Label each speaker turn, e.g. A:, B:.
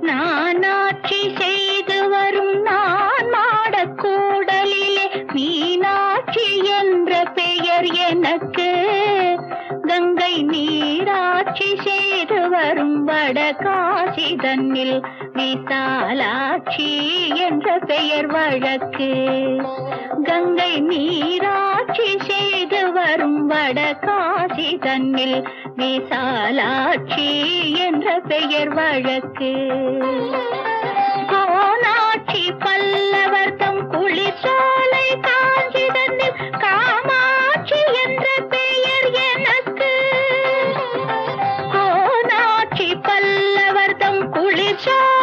A: நான் ஆட்சி செய்து வரும் நான் மாடக்கூடலிலே மீனாட்சி என்ற பெயர் எனக்கு. கங்கை நீராட்சி செய்து வரும் வடகாசி தன்னில் விசாலாட்சி என்ற பெயர் வழக்கு. கங்கை நீராட்சி செய்து வரும் வடகாசி தன்னில் விசாலாட்சி என்ற பெயர் வழக்கு. கோனாட்சி பல்லவர் தம் குளிர்சோலை காஞ்சி தன்னில் காமாட்சி என்ற பெயர் எனக்கு. கோனாட்சி பல்லவர் தம் குளிர்சோலை